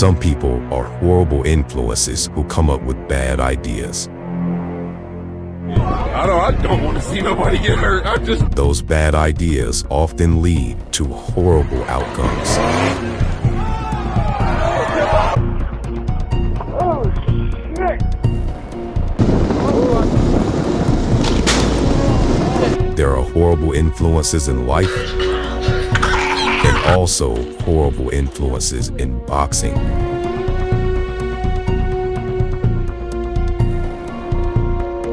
Some people are horrible influences who come up with bad ideas. I don't want to see nobody get hurt. Those bad ideas often lead to horrible outcomes. Oh, shit. There are horrible influences in life and also horrible influences in boxing.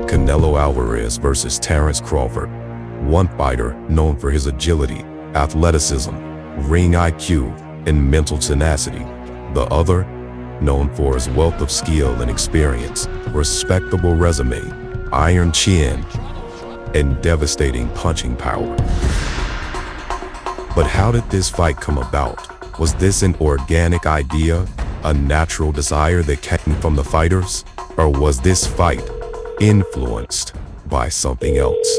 Canelo Alvarez versus Terence Crawford. One fighter known for his agility, athleticism, ring IQ, and mental tenacity. The other known for his wealth of skill and experience, respectable resume, iron chin, and devastating punching power. But how did this fight come about? Was this an organic idea, a natural desire that came from the fighters? Or was this fight influenced by something else?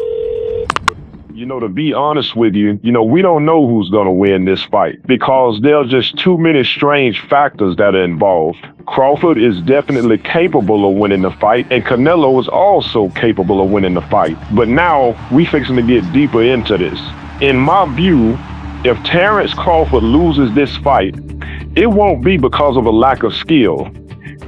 To be honest with you, we don't know who's going to win this fight because there are just too many strange factors that are involved. Crawford is definitely capable of winning the fight, and Canelo is also capable of winning the fight. But now we fixing to get deeper into this. In my view, if Terence Crawford loses this fight, it won't be because of a lack of skill.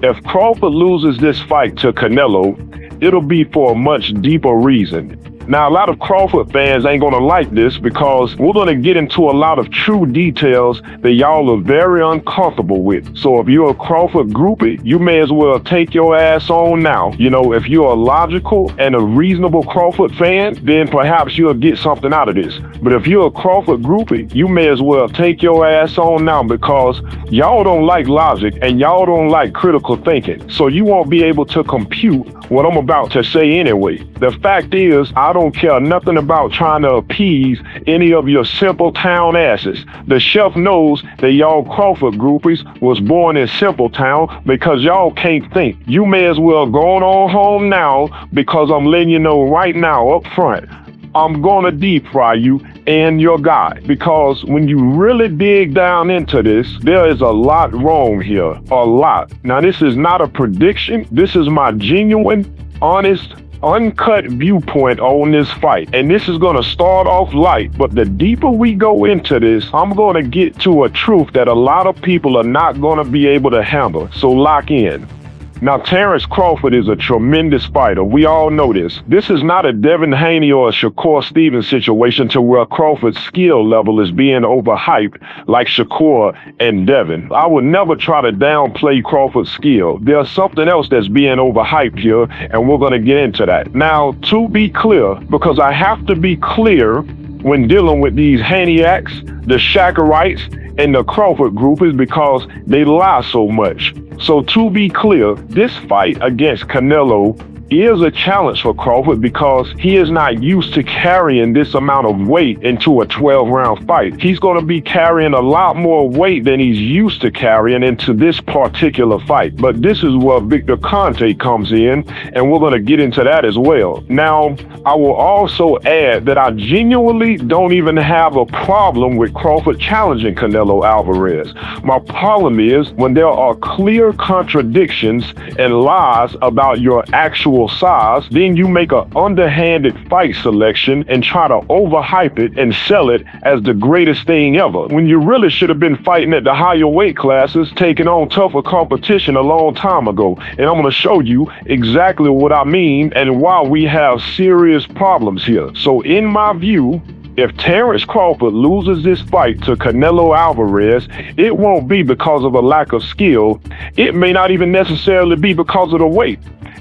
If Crawford loses this fight to Canelo, it'll be for a much deeper reason. Now, a lot of Crawford fans ain't gonna like this because we're gonna get into a lot of true details that y'all are very uncomfortable with. So if you're a Crawford groupie, you may as well take your ass on now. If you're a logical and a reasonable Crawford fan, then perhaps you'll get something out of this. But if you're a Crawford groupie, you may as well take your ass on now because y'all don't like logic and y'all don't like critical thinking. So you won't be able to compute what I'm about to say anyway. The fact is, I don't care nothing about trying to appease any of your simple town asses. The chef knows that y'all Crawford groupies was born in simple town because y'all can't think. You may as well go on home now because I'm letting you know right now up front, I'm gonna deep fry you and your guy, because when you really dig down into this, there is a lot wrong here, a lot. Now, this is not a prediction. This is my genuine, honest, uncut viewpoint on this fight. And this is gonna start off light, but the deeper we go into this, I'm gonna get to a truth that a lot of people are not gonna be able to handle. So lock in. Now, Terence Crawford is a tremendous fighter. We all know this. This is not a Devin Haney or a Shakur Stevens situation to where Crawford's skill level is being overhyped like Shakur and Devin. I would never try to downplay Crawford's skill. There's something else that's being overhyped here, and we're going to get into that. Now, to be clear, because I have to be clear when dealing with these Haneyacks, the Shakarites, and the Crawford group is because they lie so much. So to be clear, this fight against Canelo is a challenge for Crawford because he is not used to carrying this amount of weight into a 12-round fight. He's going to be carrying a lot more weight than he's used to carrying into this particular fight. But this is where Victor Conte comes in, and we're going to get into that as well. Now, I will also add that I genuinely don't even have a problem with Crawford challenging Canelo Alvarez. My problem is when there are clear contradictions and lies about your actual size, then you make an underhanded fight selection and try to overhype it and sell it as the greatest thing ever, when you really should have been fighting at the higher weight classes, taking on tougher competition a long time ago. And I'm going to show you exactly what I mean and why we have serious problems here. So in my view, if Terence Crawford loses this fight to Canelo Alvarez, it won't be because of a lack of skill. It may not even necessarily be because of the weight.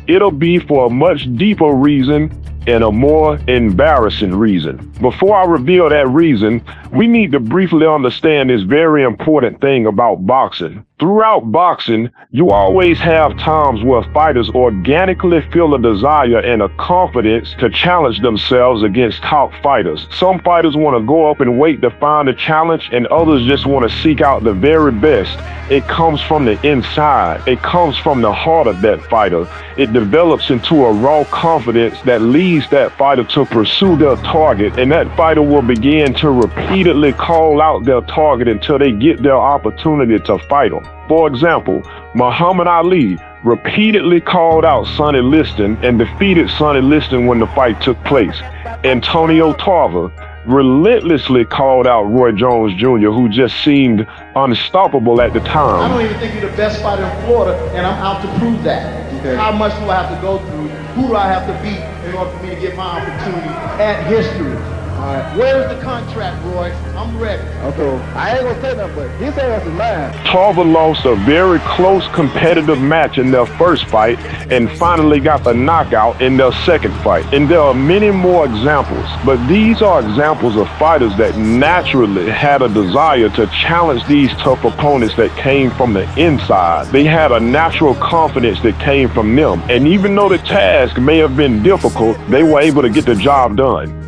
It'll be for a much deeper reason and a more embarrassing reason. Before I reveal that reason, we need to briefly understand this very important thing about boxing. Throughout boxing, you always have times where fighters organically feel a desire and a confidence to challenge themselves against top fighters. Some fighters want to go up and wait to find a challenge, and others just want to seek out the very best. It comes from the inside. It comes from the heart of that fighter. It develops into a raw confidence that leads needs that fighter to pursue their target, and that fighter will begin to repeatedly call out their target until they get their opportunity to fight them. For example, Muhammad Ali repeatedly called out Sonny Liston and defeated Sonny Liston when the fight took place. Antonio Tarver relentlessly called out Roy Jones Jr., who just seemed unstoppable at the time. I don't even think you're the best fighter in Florida, and I'm out to prove that. Okay. How much do I have to go through? Who do I have to beat in order for me to get my opportunity at history? All right. Where's the contract, Roy? I'm ready. Okay. I ain't gonna say nothing, but he said that's his man. Tarver lost a very close competitive match in their first fight and finally got the knockout in their second fight. And there are many more examples, but these are examples of fighters that naturally had a desire to challenge these tough opponents that came from the inside. They had a natural confidence that came from them. And even though the task may have been difficult, they were able to get the job done.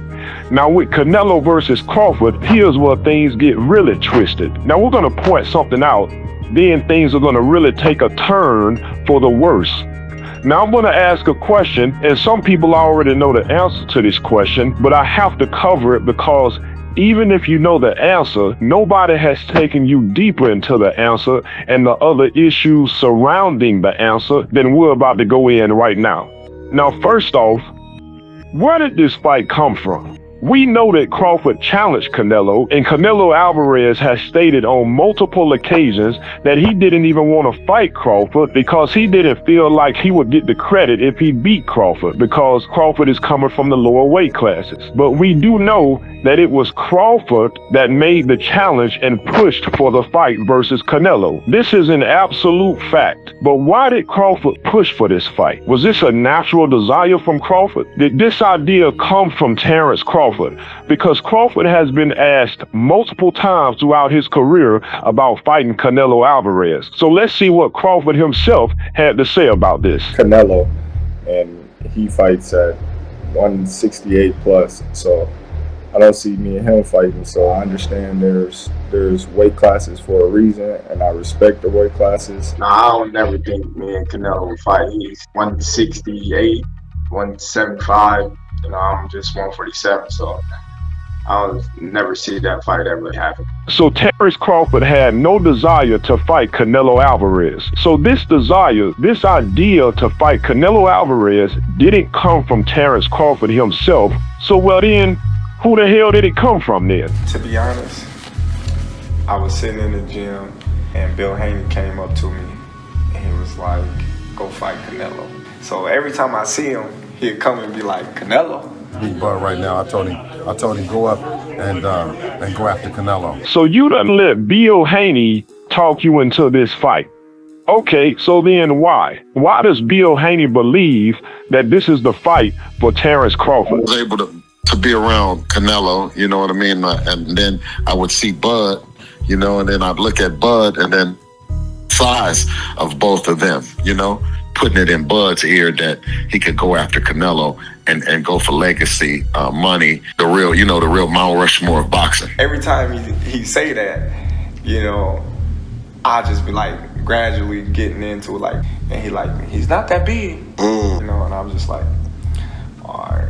Now with Canelo versus Crawford, here's where things get really twisted. Now we're gonna point something out, then things are gonna really take a turn for the worse. Now I'm gonna ask a question, and some people already know the answer to this question, but I have to cover it because even if you know the answer, nobody has taken you deeper into the answer and the other issues surrounding the answer than we're about to go in right now. Now first off, where did this fight come from? We know that Crawford challenged Canelo, and Canelo Alvarez has stated on multiple occasions that he didn't even want to fight Crawford because he didn't feel like he would get the credit if he beat Crawford because Crawford is coming from the lower weight classes. But we do know that it was Crawford that made the challenge and pushed for the fight versus Canelo. This is an absolute fact. But why did Crawford push for this fight? Was this a natural desire from Crawford? Did this idea come from TerenceCrawford? Because Crawford has been asked multiple times throughout his career about fighting Canelo Alvarez. So let's see what Crawford himself had to say about this. Canelo, and he fights at 168 plus, so I don't see me and him fighting. So I understand there's weight classes for a reason, and I respect the weight classes. No, I don't never think me and Canelo will fight. He's 168, 175. You know, I'm just 147, so I'll never see that fight ever happen. So Terence Crawford had no desire to fight Canelo Alvarez. So this desire, this idea to fight Canelo Alvarez didn't come from Terence Crawford himself. So well then, who the hell did it come from then? To be honest, I was sitting in the gym and Bill Haney came up to me and he was like, go fight Canelo. So every time I see him, he'd come and be like, Canelo? Big Bud right now. I told him go up and go after Canelo. So you done let Bill Haney talk you into this fight. Okay, so then why? Why does Bill Haney believe that this is the fight for Terence Crawford? I was able to be around Canelo, you know what I mean? And then I would see Bud, you know, and then I'd look at Bud and then size of both of them, you know, putting it in Bud's ear that he could go after Canelo and go for legacy, money, the real Mount Rushmore of boxing. Every time he say that, you know, I just be like gradually getting into it, like, and he's not that big, you know, and I was just like, all right.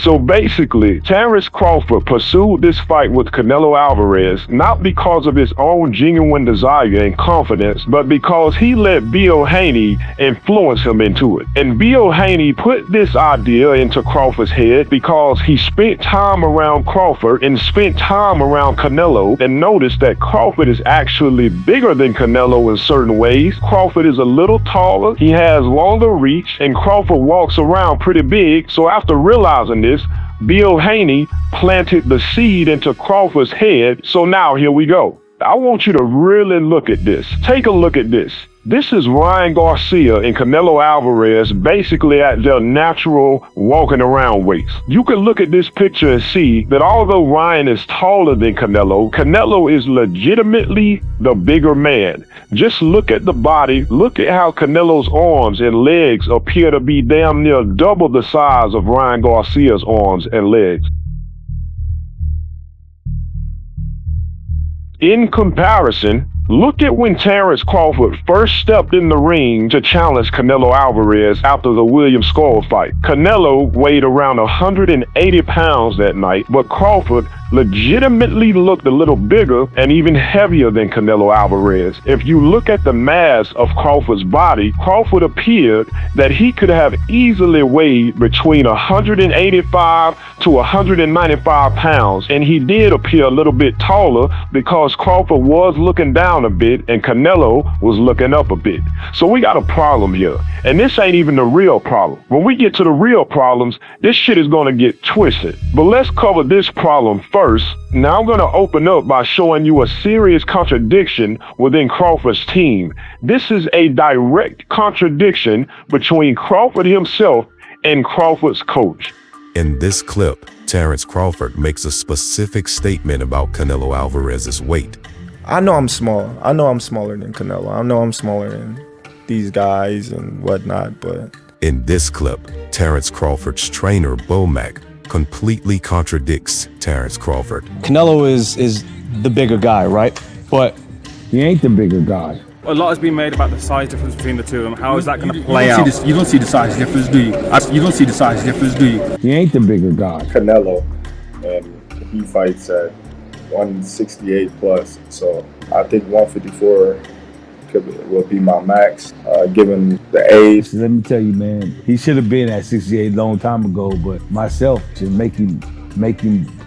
So basically, Terence Crawford pursued this fight with Canelo Alvarez not because of his own genuine desire and confidence, but because he let Bill Haney influence him into it. And Bill Haney put this idea into Crawford's head because he spent time around Crawford and spent time around Canelo and noticed that Crawford is actually bigger than Canelo in certain ways. Crawford is a little taller, he has longer reach, and Crawford walks around pretty big. So after realizing this, Bill Haney planted the seed into Crawford's head. So now here we go. I want you to really look at this. Take a look at this. This is Ryan Garcia and Canelo Alvarez basically at their natural walking around weights. You can look at this picture and see that although Ryan is taller than Canelo, Canelo is legitimately the bigger man. Just look at the body. Look at how Canelo's arms and legs appear to be damn near double the size of Ryan Garcia's arms and legs. In comparison, Look at when Terence Crawford first stepped in the ring to challenge Canelo Alvarez after the William Skull fight. Canelo weighed around 180 pounds that night, but Crawford legitimately looked a little bigger and even heavier than Canelo Alvarez. If you look at the mass of Crawford's body, Crawford appeared that he could have easily weighed between 185 to 195 pounds, and he did appear a little bit taller because Crawford was looking down a bit and Canelo was looking up a bit. So we got a problem here, and this ain't even the real problem. When we get to the real problems, this shit is gonna get twisted. But let's cover this problem first. Now I'm gonna open up by showing you a serious contradiction within Crawford's team. This is a direct contradiction between Crawford himself and Crawford's coach. In this clip, Terence Crawford makes a specific statement about Canelo Alvarez's weight. I know I'm small. I know I'm smaller than Canelo. I know I'm smaller than these guys and whatnot, but... In this clip, Terence Crawford's trainer, Bomac, completely contradicts Terence Crawford. Canelo is the bigger guy, right? But he ain't the bigger guy. A lot has been made about the size difference between the two of them. How is that going to play out? You don't see the size difference, do you? You don't see the size difference, do you? He ain't the bigger guy. Canelo, and he fights at 168 plus, so I think 154 will be my max, given the age. Let me tell you, man, he should have been at 68 a long time ago, but myself should make him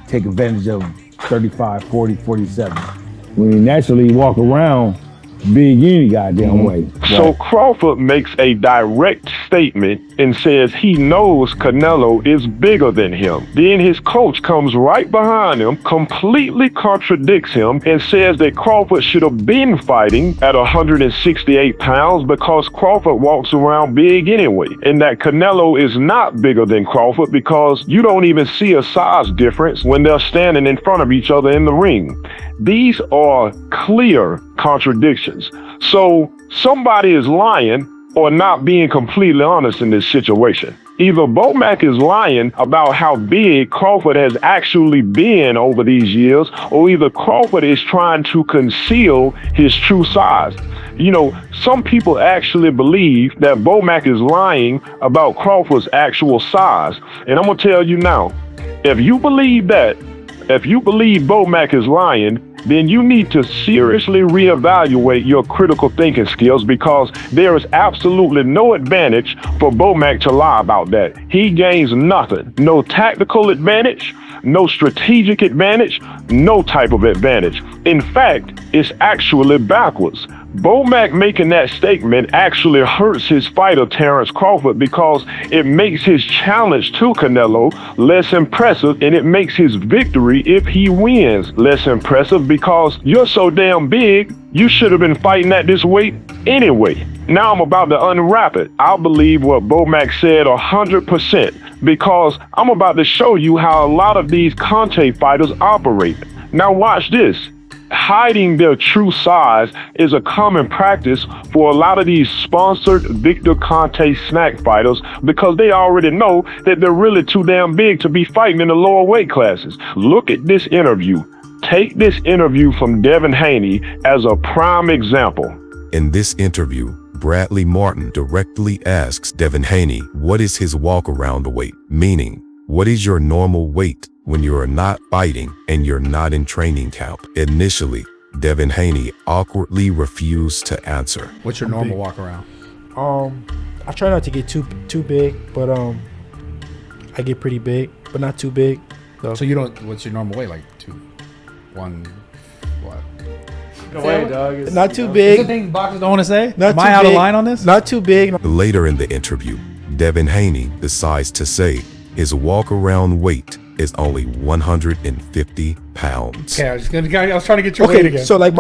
take advantage of 35, 40, 47. When he naturally walk around big any goddamn way. So Crawford makes a direct statement and says he knows Canelo is bigger than him. Then his coach comes right behind him, completely contradicts him, and says that Crawford should have been fighting at 168 pounds because Crawford walks around big anyway, and that Canelo is not bigger than Crawford because you don't even see a size difference when they're standing in front of each other in the ring. These are clear contradictions. So somebody is lying or not being completely honest in this situation. Either Bomac is lying about how big Crawford has actually been over these years, or either Crawford is trying to conceal his true size. You know, some people actually believe that Bomac is lying about Crawford's actual size. And I'm gonna tell you now, if you believe that, if you believe Bomac is lying, then you need to seriously reevaluate your critical thinking skills, because there is absolutely no advantage for Bomac to lie about that. He gains nothing. No tactical advantage, no strategic advantage, no type of advantage. In fact, it's actually backwards. Bomac making that statement actually hurts his fighter Terence Crawford, because it makes his challenge to Canelo less impressive, and it makes his victory, if he wins, less impressive, because you're so damn big, you should have been fighting at this weight anyway. Now I'm about to unwrap it. I believe what Bomac said 100%, because I'm about to show you how a lot of these Conte fighters operate. Now watch this. Hiding their true size is a common practice for a lot of these sponsored Victor Conte snack fighters, because they already know that they're really too damn big to be fighting in the lower weight classes. Look at this interview. Take this interview from Devin Haney as a prime example. In this interview, Bradley Martin directly asks Devin Haney what is his walk-around weight, meaning, what is your normal weight when you are not fighting and you're not in training camp? Initially, Devin Haney awkwardly refused to answer. What's your normal walk around? I try not to get too big, but I get pretty big, but not too big. So you don't, what's your normal weight? Like 1, what? No way, dog. It's, not too big. Is the thing boxers don't want to say? Not Am I out of line on this? Not too big. Later in the interview, Devin Haney decides to say his walk-around weight is only 150 pounds. Okay, I was trying to get your weight again. So like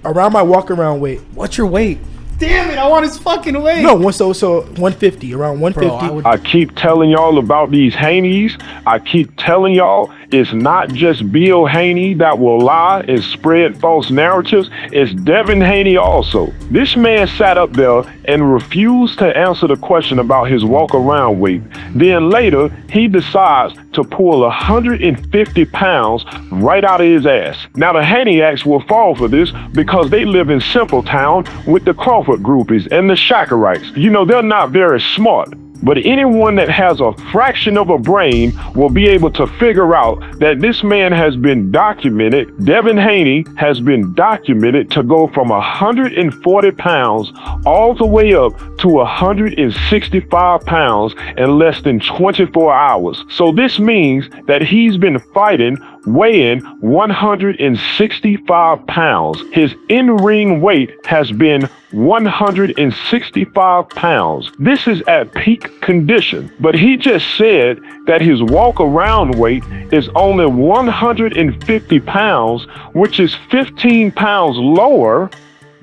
around my walk-around weight. What's your weight? Damn it, I want his fucking weight. No, so 150, around 150. I keep telling y'all about these Haneys. I keep telling y'all, it's not just Bill Haney that will lie and spread false narratives, it's Devin Haney also. This man sat up there and refused to answer the question about his walk-around weight. Then later, he decides to pull 150 pounds right out of his ass. Now the Haneyacks will fall for this because they live in Simpletown with the Crawford groupies and the Shakarites. You know, they're not very smart. But anyone that has a fraction of a brain will be able to figure out that this man has been documented, Devin Haney has been documented to go from 140 pounds all the way up to 165 pounds in less than 24 hours. So this means that he's been fighting weighing 165 pounds. His in-ring weight has been 165 pounds. This is at peak condition, but he just said that his walk-around weight is only 150 pounds, which is 15 pounds lower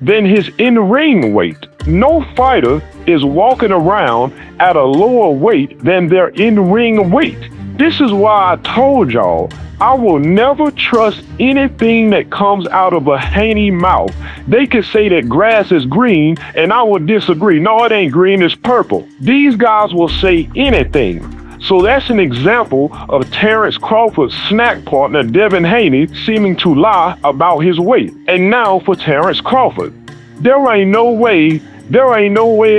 than his in-ring weight. No fighter is walking around at a lower weight than their in-ring weight. This is why I told y'all, I will never trust anything that comes out of a Haney mouth. They could say that grass is green, and I would disagree. No, it ain't green, it's purple. These guys will say anything. So that's an example of TerenceCrawford's snack partner, Devin Haney, seeming to lie about his weight. And now for TerenceCrawford. There ain't no way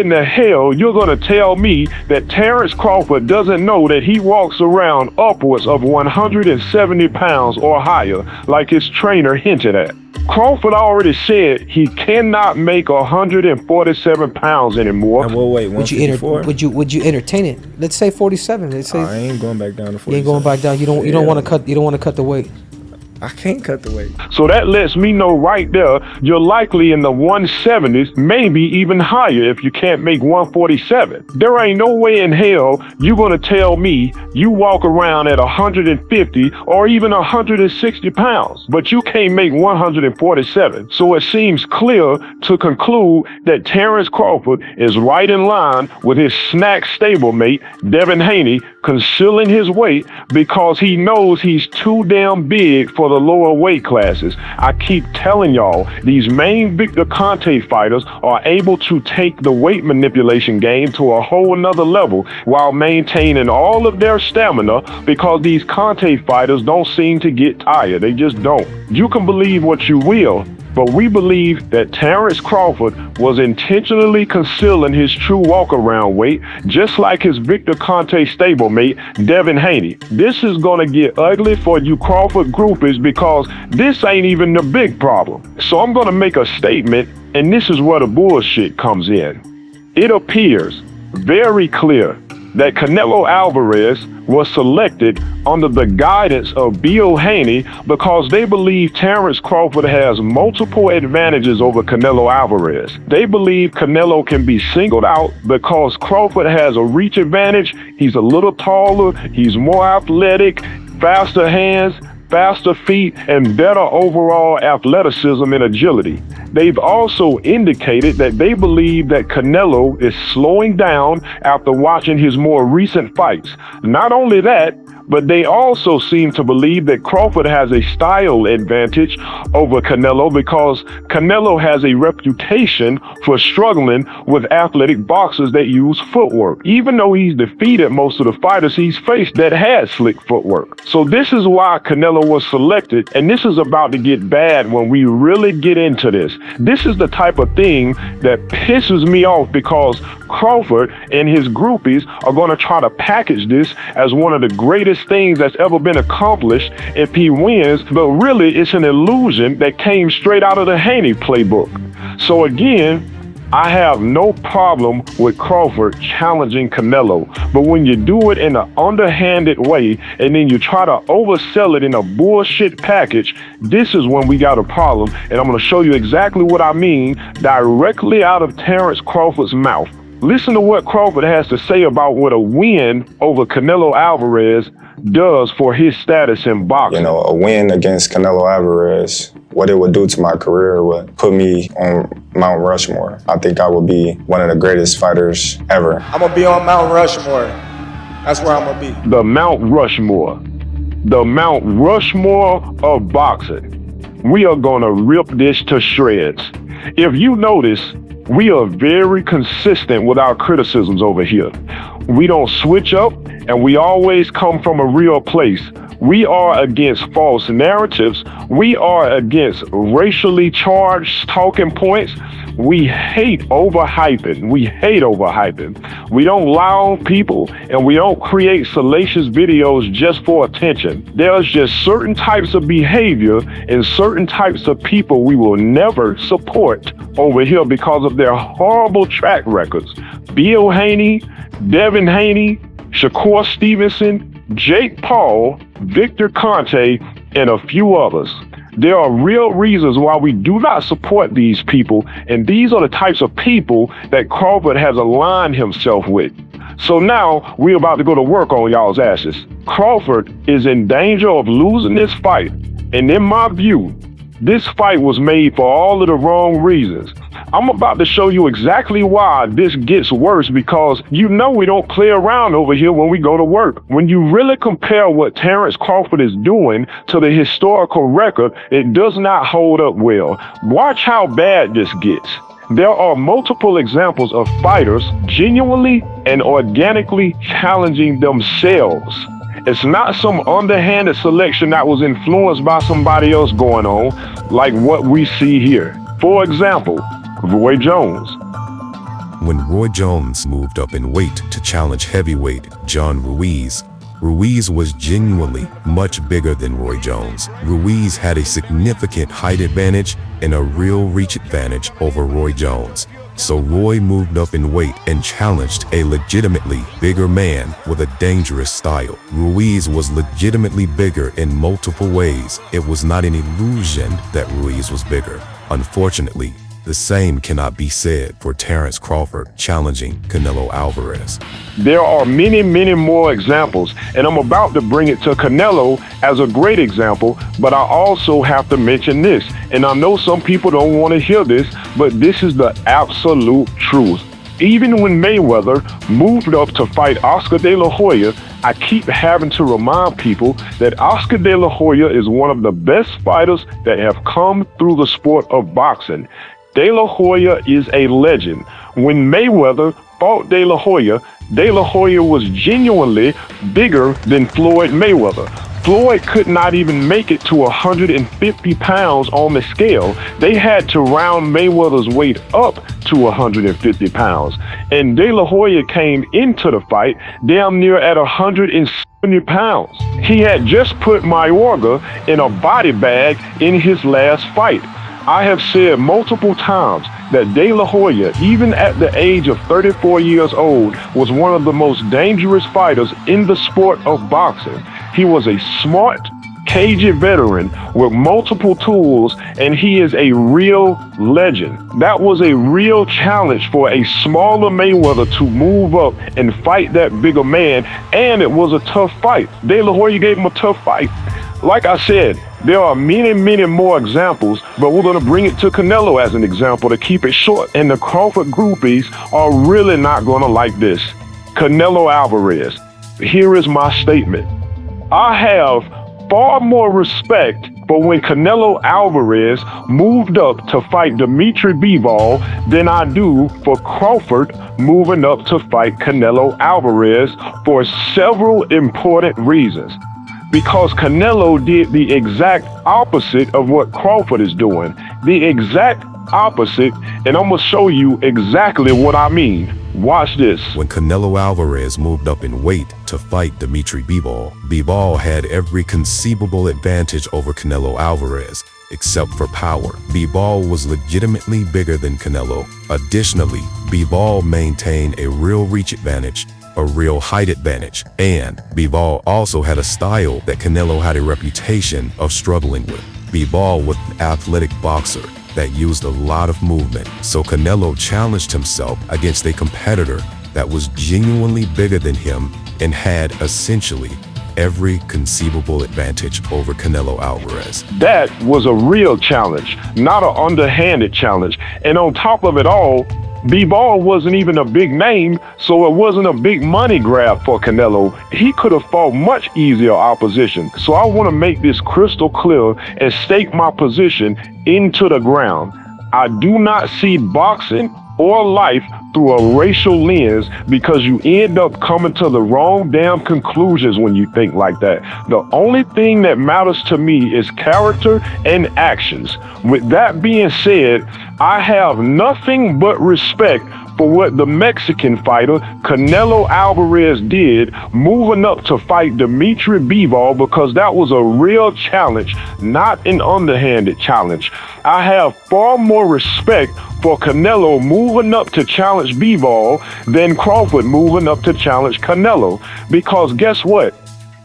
in the hell you're gonna tell me that TerenceCrawford doesn't know that he walks around upwards of 170 pounds or higher, like his trainer hinted at. Crawford already said he cannot make 147 pounds anymore. And we'll wait, 154? Would you entertain it? Let's say 47. Let's say I ain't going back down to 47. You ain't going back down. You don't want to cut the weight. I can't cut the weight. So that lets me know right there, you're likely in the 170s, maybe even higher if you can't make 147. There ain't no way in hell you're gonna tell me you walk around at 150 or even 160 pounds, but you can't make 147. So it seems clear to conclude that TerenceCrawford is right in line with his snack stablemate, Devin Haney, concealing his weight because he knows he's too damn big for the lower weight classes. I keep telling y'all, these main Victor Conte fighters are able to take the weight manipulation game to a whole nother level while maintaining all of their stamina because these Conte fighters don't seem to get tired. They just don't. You can believe what you will, but we believe that TerenceCrawford was intentionally concealing his true walk-around weight, just like his Victor Conte stablemate, Devin Haney. This is gonna get ugly for you Crawford groupies because this ain't even the big problem. So I'm gonna make a statement, and this is where the bullshit comes in. It appears very clear that Canelo Alvarez was selected under the guidance of Bill Haney because they believe TerenceCrawford has multiple advantages over Canelo Alvarez. They believe Canelo can be singled out because Crawford has a reach advantage. He's a little taller, he's more athletic, faster hands, faster feet, and better overall athleticism and agility. They've also indicated that they believe that Canelo is slowing down after watching his more recent fights. Not only that, but they also seem to believe that Crawford has a style advantage over Canelo because Canelo has a reputation for struggling with athletic boxers that use footwork, even though he's defeated most of the fighters he's faced that had slick footwork. So this is why Canelo was selected, and this is about to get bad when we really get into this. This is the type of thing that pisses me off because Crawford and his groupies are going to try to package this as one of the greatest things that's ever been accomplished if he wins, but really it's an illusion that came straight out of the Haney playbook. So again, I have no problem with Crawford challenging Canelo, but when you do it in an underhanded way and then you try to oversell it in a bullshit package, this is when we got a problem, and I'm going to show you exactly what I mean directly out of TerenceCrawford's mouth. Listen to what Crawford has to say about what a win over Canelo Alvarez does for his status in boxing. You know, a win against Canelo Alvarez, what it would do to my career would put me on Mount Rushmore. I think I would be one of the greatest fighters ever. I'm gonna be on Mount Rushmore. That's where I'm gonna be. The Mount Rushmore. the Mount Rushmore of boxing. We are gonna rip this to shreds. If you notice, we are very consistent with our criticisms over here. We don't switch up, and we always come from a real place. We are against false narratives. We are against racially charged talking points. We hate overhyping. We hate overhyping. We don't lie on people, and we don't create salacious videos just for attention. There's just certain types of behavior and certain types of people we will never support over here because of their horrible track records. Bill Haney, Devin Haney, Shakur Stevenson, Jake Paul, Victor Conte, and a few others. There are real reasons why we do not support these people, and these are the types of people that Crawford has aligned himself with. So now we're about to go to work on y'all's asses. Crawford is in danger of losing this fight, and in my view, this fight was made for all of the wrong reasons. I'm about to show you exactly why this gets worse, because you know we don't play around over here when we go to work. When you really compare what Terence Crawford is doing to the historical record, it does not hold up well. Watch how bad this gets. There are multiple examples of fighters genuinely and organically challenging themselves. It's not some underhanded selection that was influenced by somebody else going on, like what we see here. For example, Roy Jones. When Roy Jones moved up in weight to challenge heavyweight John Ruiz, Ruiz was genuinely much bigger than Roy Jones. Ruiz had a significant height advantage and a real reach advantage over Roy Jones. So Roy moved up in weight and challenged a legitimately bigger man with a dangerous style. Ruiz was legitimately bigger in multiple ways. It was not an illusion that Ruiz was bigger. Unfortunately, the same cannot be said for Terence Crawford challenging Canelo Alvarez. There are many, many more examples, and I'm about to bring it to Canelo as a great example, but I also have to mention this, and I know some people don't want to hear this, but this is the absolute truth. Even when Mayweather moved up to fight Oscar De La Hoya, I keep having to remind people that Oscar De La Hoya is one of the best fighters that have come through the sport of boxing. De La Hoya is a legend. When Mayweather fought De La Hoya was genuinely bigger than Floyd Mayweather. Floyd could not even make it to 150 pounds on the scale. They had to round Mayweather's weight up to 150 pounds. And De La Hoya came into the fight damn near at 170 pounds. He had just put Mayorga in a body bag in his last fight. I have said multiple times that De La Hoya, even at the age of 34 years old, was one of the most dangerous fighters in the sport of boxing. He was a smart, cagey veteran with multiple tools, and he is a real legend. That was a real challenge for a smaller Mayweather to move up and fight that bigger man, and it was a tough fight. De La Hoya gave him a tough fight. Like I said, there are many, many more examples, but we're going to bring it to Canelo as an example to keep it short. And the Crawford groupies are really not going to like this. Canelo Alvarez. Here is my statement. I have far more respect for when Canelo Alvarez moved up to fight Dimitri Bivol than I do for Crawford moving up to fight Canelo Alvarez for several important reasons. Because Canelo did the exact opposite of what Crawford is doing. The exact opposite, and I'm going to show you exactly what I mean. Watch this. When Canelo Alvarez moved up in weight to fight Dimitri Bivol, Bivol had every conceivable advantage over Canelo Alvarez, except for power. Bivol was legitimately bigger than Canelo. Additionally, Bivol maintained a real reach advantage, a real height advantage, and Bivol also had a style that Canelo had a reputation of struggling with. Bivol was an athletic boxer that used a lot of movement, so Canelo challenged himself against a competitor that was genuinely bigger than him and had essentially every conceivable advantage over Canelo Alvarez. That was a real challenge, not an underhanded challenge. And on top of it all, B-Ball wasn't even a big name, so it wasn't a big money grab for Canelo. He could have fought much easier opposition. So I want to make this crystal clear and stake my position into the ground. I do not see boxing or life through a racial lens, because you end up coming to the wrong damn conclusions when you think like that. The only thing that matters to me is character and actions. With that being said, I have nothing but respect for what the Mexican fighter Canelo Alvarez did, moving up to fight Dimitri Bivol, because that was a real challenge, not an underhanded challenge. I have far more respect for Canelo moving up to challenge Bivol than Crawford moving up to challenge Canelo, because guess what?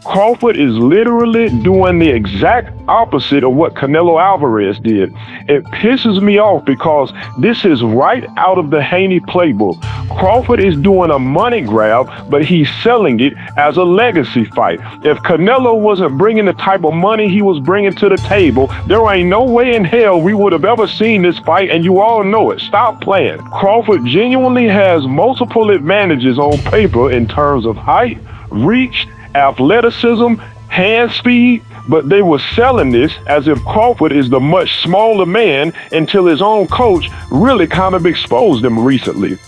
Crawford is literally doing the exact opposite of what Canelo Alvarez did. It pisses me off because this is right out of the Haney playbook. Crawford is doing a money grab, but he's selling it as a legacy fight. If Canelo wasn't bringing the type of money he was bringing to the table, there ain't no way in hell we would have ever seen this fight, and you all know it. Stop playing. Crawford genuinely has multiple advantages on paper in terms of height, reach, athleticism, hand speed, but they were selling this as if Crawford is the much smaller man until his own coach really kind of exposed him recently.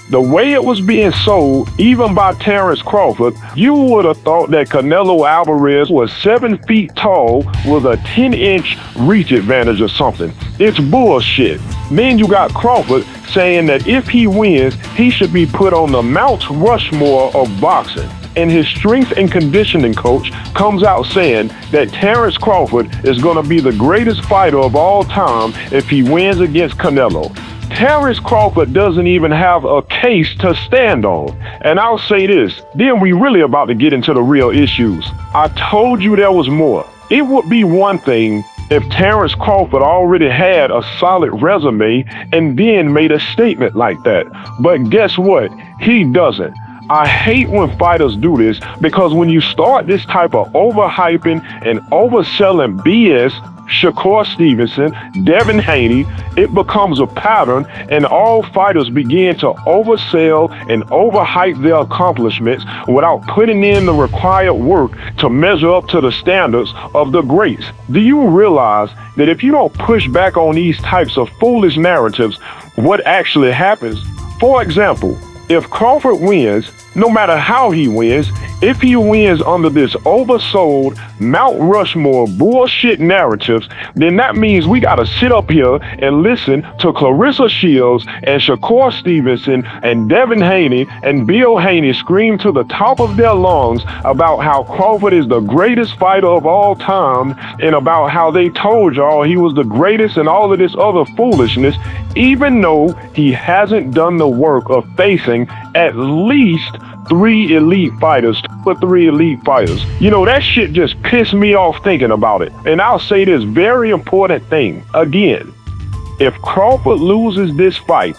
The way it was being sold, even by TerenceCrawford, you would have thought that Canelo Alvarez was 7 feet tall with a 10-inch reach advantage or something. It's bullshit. Then you got Crawford saying that if he wins, he should be put on the Mount Rushmore of boxing. And his strength and conditioning coach comes out saying that TerenceCrawford is going to be the greatest fighter of all time if he wins against Canelo. TerenceCrawford doesn't even have a case to stand on. And I'll say this, then we really about to get into the real issues. I told you there was more. It would be one thing if TerenceCrawford already had a solid resume and then made a statement like that. But guess what? He doesn't. I hate when fighters do this, because when you start this type of overhyping and overselling BS, Shakur Stevenson, Devin Haney, it becomes a pattern, and all fighters begin to oversell and overhype their accomplishments without putting in the required work to measure up to the standards of the greats. Do you realize that if you don't push back on these types of foolish narratives, what actually happens? For example, if Crawford wins, no matter how he wins, if he wins under this oversold Mount Rushmore bullshit narratives, then that means we gotta sit up here and listen to Clarissa Shields and Shakur Stevenson and Devin Haney and Bill Haney scream to the top of their lungs about how Crawford is the greatest fighter of all time, and about how they told y'all he was the greatest and all of this other foolishness, even though he hasn't done the work of facing at least 3 elite fighters, 2 or 3 elite fighters. You know, that shit just pissed me off thinking about it. And I'll say this very important thing again. If Crawford loses this fight,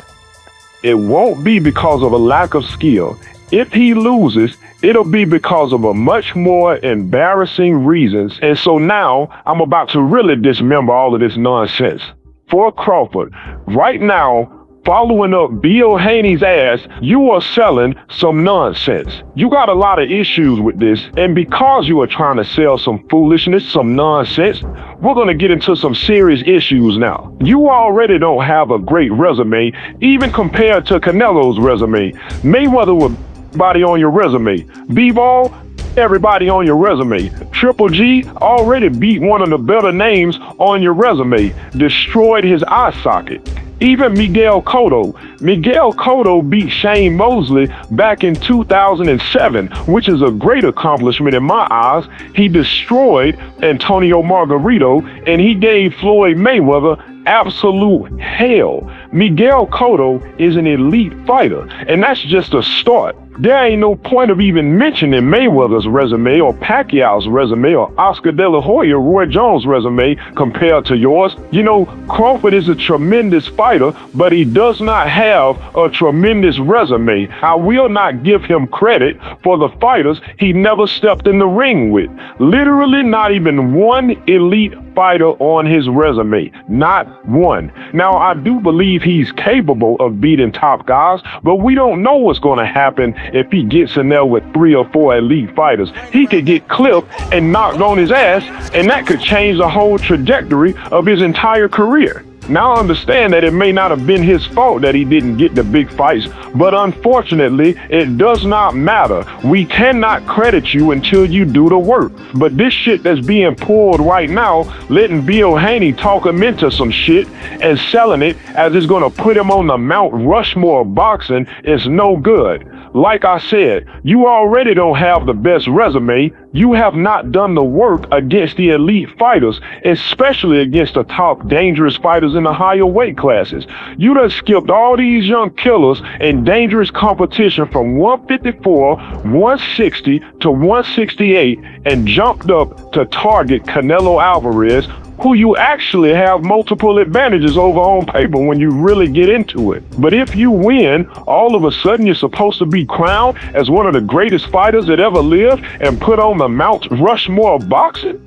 it won't be because of a lack of skill. If he loses, it'll be because of a much more embarrassing reasons. And so now I'm about to really dismember all of this nonsense. For Crawford, right now, following up Bill Haney's ass, you are selling some nonsense. You got a lot of issues with this, and because you are trying to sell some foolishness, some nonsense, we're going to get into some serious issues now. You already don't have a great resume, even compared to Canelo's resume. Mayweather with everybody on your resume. Bivol, everybody on your resume. Triple G already beat one of the better names on your resume, destroyed his eye socket. Even Miguel Cotto. Miguel Cotto beat Shane Mosley back in 2007, which is a great accomplishment in my eyes. He destroyed Antonio Margarito, and he gave Floyd Mayweather absolute hell. Miguel Cotto is an elite fighter, and that's just a start. There ain't no point of even mentioning Mayweather's resume or Pacquiao's resume or Oscar De La Hoya, Roy Jones' resume compared to yours. You know, Crawford is a tremendous fighter, but he does not have a tremendous resume. I will not give him credit for the fighters he never stepped in the ring with. Literally not even one elite fighter on his resume. Not one. Now, I do believe he's capable of beating top guys, but we don't know what's going to happen if he gets in there with 3 or 4 elite fighters. He could get clipped and knocked on his ass, and that could change the whole trajectory of his entire career. Now I understand that it may not have been his fault that he didn't get the big fights, but unfortunately, it does not matter. We cannot credit you until you do the work. But this shit that's being pulled right now, letting Bill Haney talk him into some shit and selling it as it's gonna put him on the Mount Rushmore of boxing, is no good. Like I said, you already don't have the best resume. You have not done the work against the elite fighters, especially against the top dangerous fighters in the higher weight classes. You done skipped all these young killers in dangerous competition from 154, 160 to 168 and jumped up to target Canelo Alvarez, who you actually have multiple advantages over on paper when you really get into it. But if you win, all of a sudden you're supposed to be crowned as one of the greatest fighters that ever lived and put on the Mount Rushmore of boxing?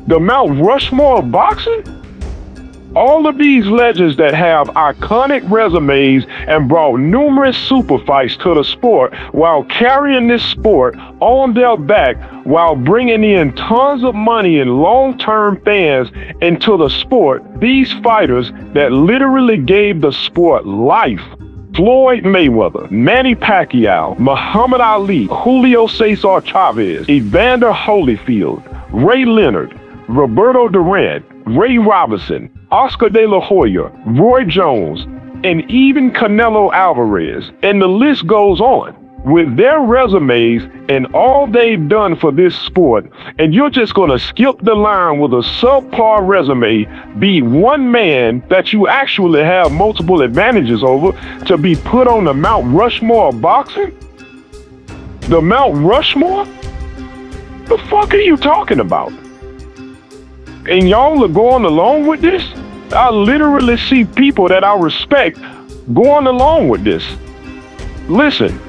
The Mount Rushmore of boxing? All of these legends that have iconic resumes and brought numerous super fights to the sport while carrying this sport on their back, while bringing in tons of money and long-term fans into the sport, these fighters that literally gave the sport life. Floyd Mayweather, Manny Pacquiao, Muhammad Ali, Julio Cesar Chavez, Evander Holyfield, Ray Leonard, Roberto Duran, Ray Robinson, Oscar De La Hoya, Roy Jones, and even Canelo Alvarez, and the list goes on. With their resumes and all they've done for this sport, and you're just gonna skip the line with a subpar resume, be one man that you actually have multiple advantages over, to be put on the Mount Rushmore of boxing? The Mount Rushmore? The fuck are you talking about? And y'all are going along with this? I literally see people that I respect going along with this. Listen,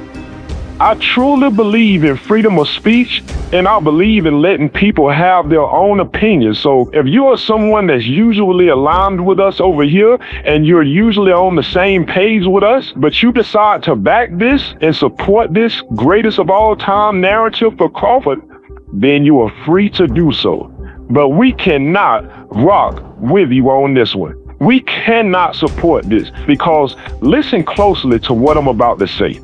I truly believe in freedom of speech, and I believe in letting people have their own opinions. So if you are someone that's usually aligned with us over here, and you're usually on the same page with us, but you decide to back this and support this greatest of all time narrative for Crawford, then you are free to do so. But we cannot rock with you on this one. We cannot support this, because listen closely to what I'm about to say.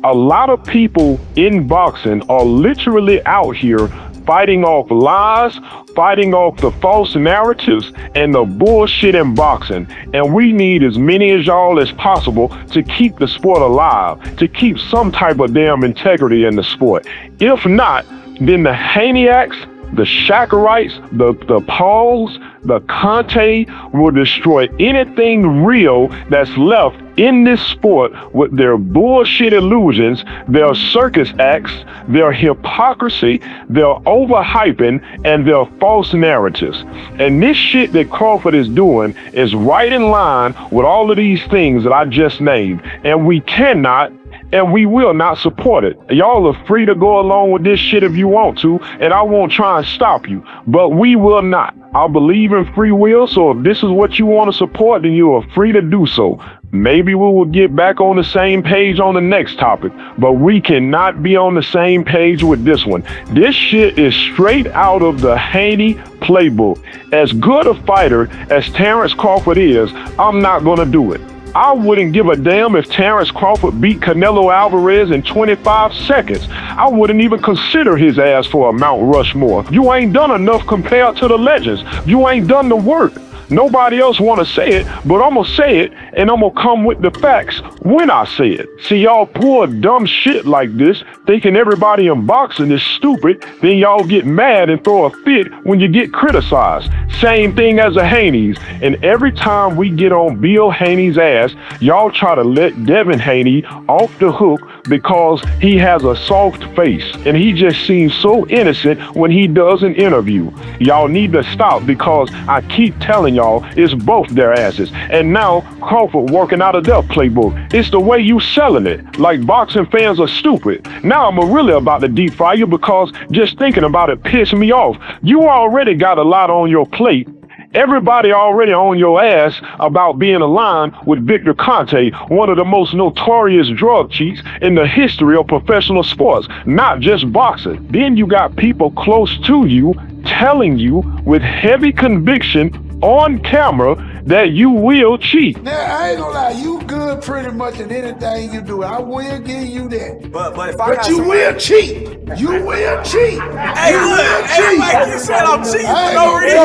A lot of people in boxing are literally out here fighting off lies, fighting off the false narratives and the bullshit in boxing. And we need as many as y'all as possible to keep the sport alive, to keep some type of damn integrity in the sport. If not, then the Haniacs, the Shakarites, the Pauls, the Conte will destroy anything real that's left in this sport with their bullshit illusions, their circus acts, their hypocrisy, their overhyping, and their false narratives. And this shit that Crawford is doing is right in line with all of these things that I just named. And we cannot and we will not support it. Y'all are free to go along with this shit if you want to, and I won't try and stop you, but we will not. I believe in free will, so if this is what you want to support, then you are free to do so. Maybe we will get back on the same page on the next topic, but we cannot be on the same page with this one. This shit is straight out of the Haney playbook. As good a fighter as Terence Crawford is, I'm not going to do it. I wouldn't give a damn if Terence Crawford beat Canelo Alvarez in 25 seconds. I wouldn't even consider his ass for a Mount Rushmore. You ain't done enough compared to the legends. You ain't done the work. Nobody else want to say it, but I'm going to say it, and I'm going to come with the facts when I say it. See, y'all pull dumb shit like this, thinking everybody in boxing is stupid, then y'all get mad and throw a fit when you get criticized. Same thing as a Haney's. And every time we get on Bill Haney's ass, y'all try to let Devin Haney off the hook because he has a soft face and he just seems so innocent when he does an interview. Y'all need to stop because I keep telling y'all it's both their asses. And now Crawford working out of their playbook. It's the way you selling it. Like boxing fans are stupid. Now I'm really about to deep fry you because just thinking about it pissed me off. You already got a lot on your plate. Everybody already on your ass about being aligned with Victor Conte, one of the most notorious drug cheats in the history of professional sports, not just boxing. Then you got people close to you telling you with heavy conviction on camera that you will cheat. Now, I ain't gonna lie, you good pretty much in anything you do. I will give you that. But you will cheat. You will cheat. Hey, look, like you said, I'm cheating for no reason.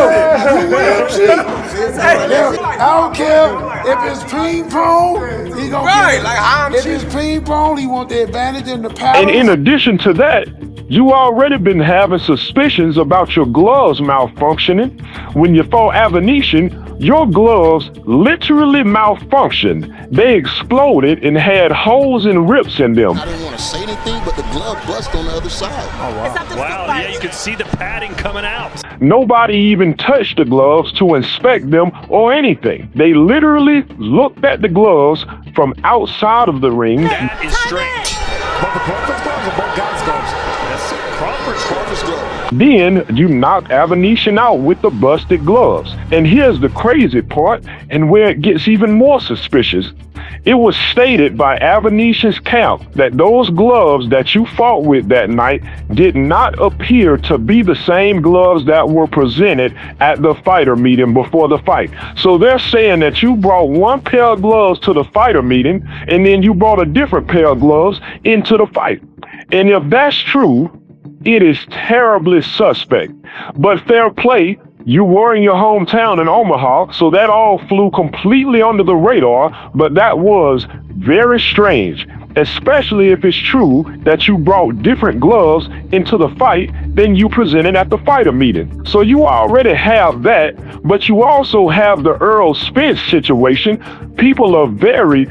You will cheat. I don't care if it's ping pong, he gonna get it. Like I'm if it's ping pong, he want the advantage in the power. And in addition to that, you already been having suspicions about your gloves malfunctioning. When you fought Avanesian, your gloves literally malfunctioned. They exploded and had holes and rips in them. I didn't want to say anything, but the glove bust on the other side. Oh, wow. Wow, yeah, you could see the padding coming out. Nobody even touched the gloves to inspect them or anything. They literally looked at the gloves from outside of the ring. That is strange. But the Crawford's gloves or both guys' gloves? That's Crawford's gloves. Then you knocked Avanesian out with the busted gloves. And here's the crazy part, and where it gets even more suspicious. It was stated by Avanesian's camp that those gloves that you fought with that night did not appear to be the same gloves that were presented at the fighter meeting before the fight. So they're saying that you brought one pair of gloves to the fighter meeting, and then you brought a different pair of gloves into the fight. And if that's true, it is terribly suspect. But fair play, you were in your hometown in Omaha, so that all flew completely under the radar, but that was very strange, especially if it's true that you brought different gloves into the fight than you presented at the fighter meeting. So you already have that, but you also have the Earl Spence situation. People are very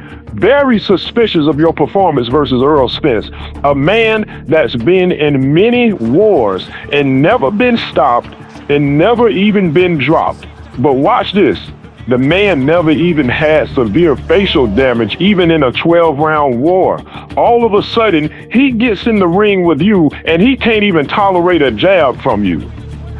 suspicious of your performance versus Earl Spence, a man that's been in many wars and never been stopped and never even been dropped. But watch this. The man never even had severe facial damage, even in a 12-round war. All of a sudden, he gets in the ring with you and he can't even tolerate a jab from you.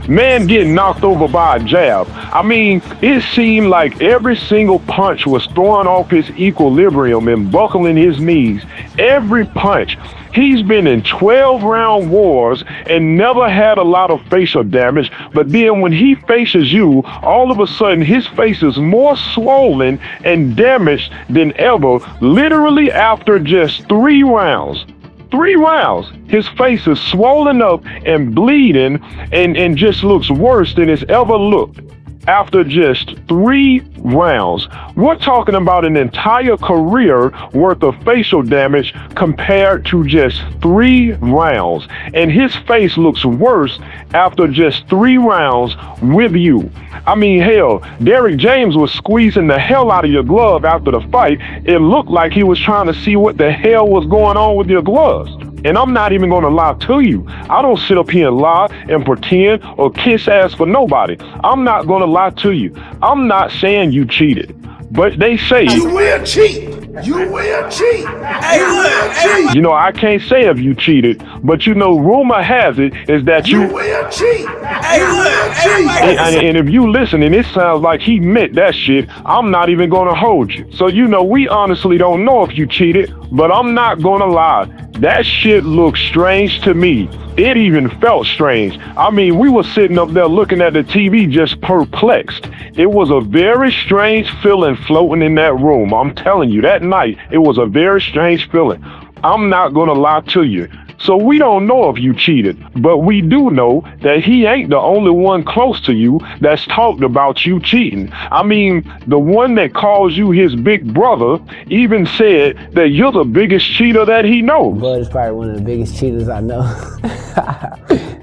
Man getting knocked over by a jab. I mean, it seemed like every single punch was throwing off his equilibrium and buckling his knees. Every punch. He's been in 12-round wars and never had a lot of facial damage, but then when he faces you, all of a sudden his face is more swollen and damaged than ever, literally after just 3 rounds. 3 rounds, his face is swollen up and bleeding and just looks worse than it's ever looked. After just 3 rounds, we're talking about an entire career worth of facial damage compared to just 3 rounds. And his face looks worse after just 3 rounds with you. I mean, hell, Derrick James was squeezing the hell out of your glove after the fight. It looked like he was trying to see what the hell was going on with your gloves. And I'm not even going to lie to you. I don't sit up here and lie and pretend or kiss ass for nobody. I'm not going to lie to you. I'm not saying you cheated, but they say you will cheat. You will cheat. Hey, you know, I can't say if you cheated, but you know, rumor has it is that you will cheat. And if you listen and it sounds like he meant that shit, I'm not even going to hold you. So, you know, we honestly don't know if you cheated, but I'm not going to lie. That shit looks strange to me. It even felt strange. I mean, we were sitting up there looking at the TV just perplexed. It was a very strange feeling floating in that room. I'm telling you, that night, it was a very strange feeling. I'm not going to lie to you. So we don't know if you cheated, but we do know that he ain't the only one close to you that's talked about you cheating. I mean, the one that calls you his big brother even said that you're the biggest cheater that he knows. Bud is probably one of the biggest cheaters I know.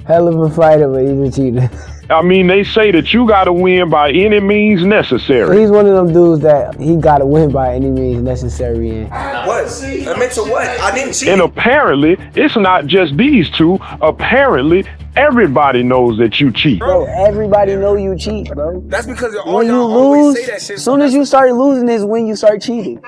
Hell of a fighter, but he's a cheater. I mean, they say that you gotta win by any means necessary. He's one of them dudes that he gotta win by any means necessary. What? I meant to what? I didn't cheat. And apparently, it's not just these two. Apparently, everybody knows that you cheat. Bro, everybody know you cheat, bro. That's because all when you y'all always lose, say that shit. soon as you start losing is when you start cheating.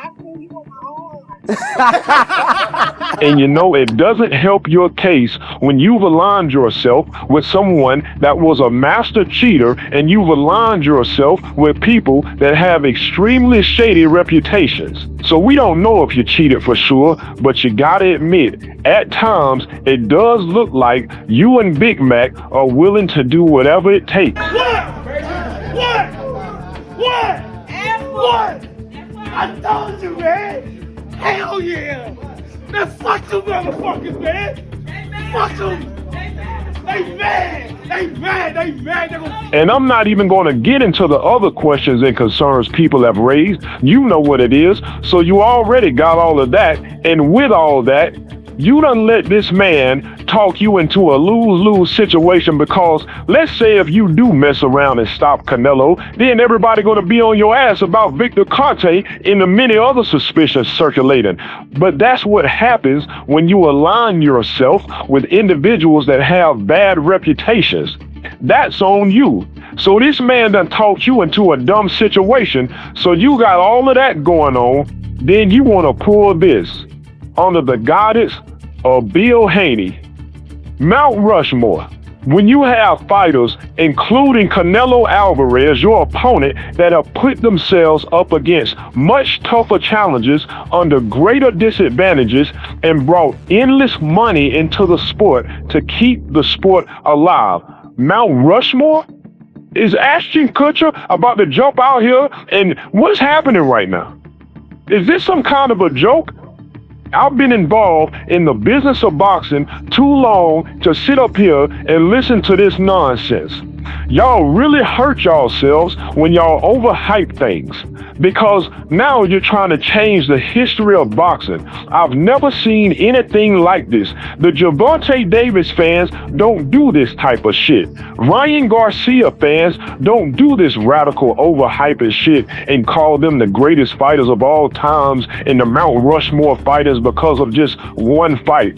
And you know, it doesn't help your case when you've aligned yourself with someone that was a master cheater, and you've aligned yourself with people that have extremely shady reputations. So we don't know if you cheated for sure, but you gotta admit, at times, it does look like you and Big Mac are willing to do whatever it takes. What? I told you, man. Hell yeah! Man, fuck you motherfuckers, man! Fuck them! They mad! And I'm not even going to get into the other questions and concerns people have raised. You know what it is, so you already got all of that. And with all that, you done let this man talk you into a lose-lose situation, because let's say if you do mess around and stop Canelo, then everybody gonna be on your ass about Victor Cotto and the many other suspicions circulating. But that's what happens when you align yourself with individuals that have bad reputations. That's on you. So this man done talked you into a dumb situation, so you got all of that going on, then you wanna pull this under the guidance of Bill Haney. Mount Rushmore. When you have fighters, including Canelo Alvarez, your opponent, that have put themselves up against much tougher challenges under greater disadvantages and brought endless money into the sport to keep the sport alive. Mount Rushmore? Is Ashton Kutcher about to jump out here? And what's happening right now? Is this some kind of a joke? I've been involved in the business of boxing too long to sit up here and listen to this nonsense. Y'all really hurt yourselves when y'all overhype things, because now you're trying to change the history of boxing. I've never seen anything like this. The Gervonta Davis fans don't do this type of shit. Ryan Garcia fans don't do this radical overhyping shit and call them the greatest fighters of all times and the Mount Rushmore fighters because of just one fight.